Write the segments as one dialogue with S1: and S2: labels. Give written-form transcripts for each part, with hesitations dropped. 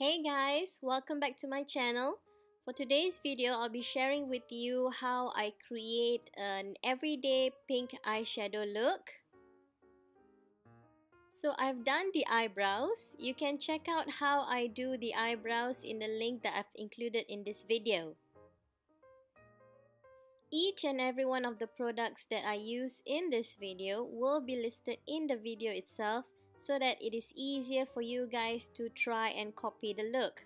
S1: Hey guys, welcome back to my channel. For today's video, I'll be sharing with you how I create an everyday pink eyeshadow look. So I've done the eyebrows. You can check out how I do the eyebrows in the link that I've included in this video. Each and every one of the products that I use in this video will be listed in the video itself, so that it is easier for you guys to try and copy the look.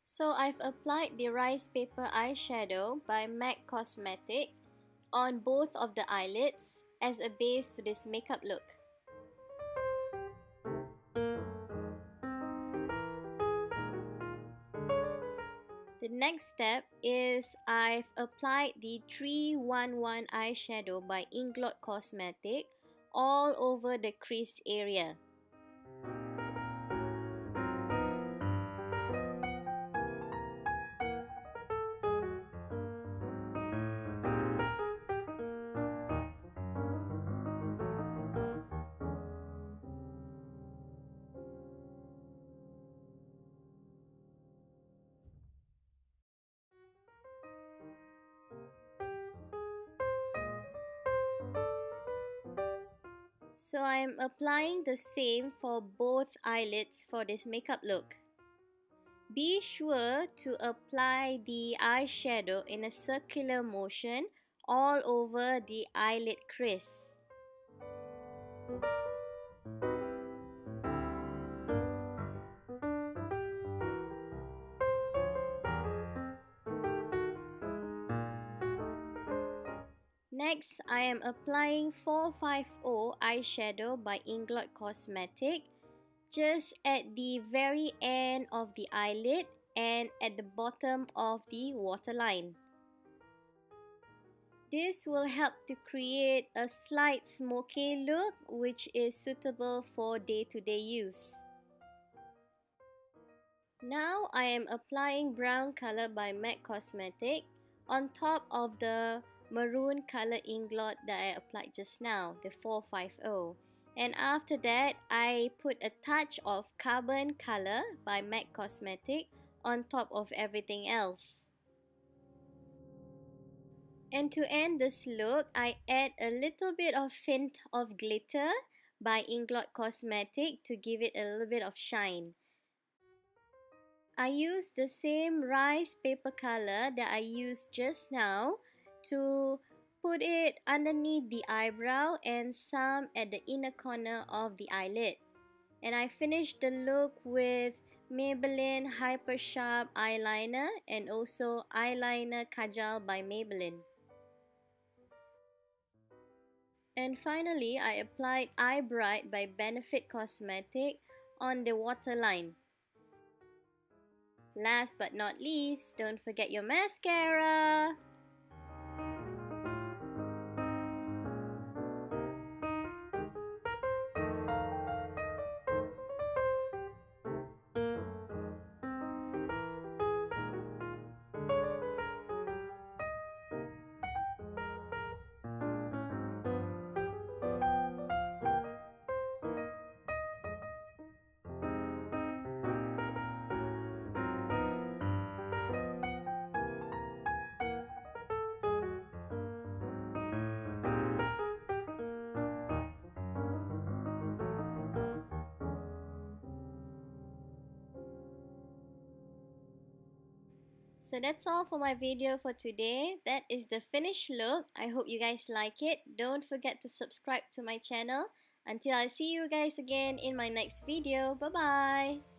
S1: So I've applied the Ricepaper eyeshadow by MAC Cosmetic on both of the eyelids as a base to this makeup look. The next step is I've applied the 311 eyeshadow by Inglot Cosmetic all over the crease area. So I am applying the same for both eyelids for this makeup look. Be sure to apply the eyeshadow in a circular motion all over the eyelid crease. Next, I am applying 450 eyeshadow by Inglot Cosmetic just at the very end of the eyelid and at the bottom of the waterline. This will help to create a slight smoky look which is suitable for day-to-day use. Now I am applying brown color by MAC Cosmetic on top of the maroon color Inglot that I applied just now, the 450. And after that, I put a touch of carbon color by MAC Cosmetic on top of everything else. And to end this look, I add a little bit of hint of glitter by Inglot Cosmetic to give it a little bit of shine. I use the same Ricepaper color that I used just now to put it underneath the eyebrow and some at the inner corner of the eyelid. And I finished the look with Maybelline Hyper Sharp Eyeliner and also Eyeliner Kajal by Maybelline. And finally, I applied Eye Bright by Benefit Cosmetic on the waterline. Last but not least, don't forget your mascara! So that's all for my video for today. That is the finished look. I hope you guys like it. Don't forget to subscribe to my channel. Until I see you guys again in my next video. Bye bye.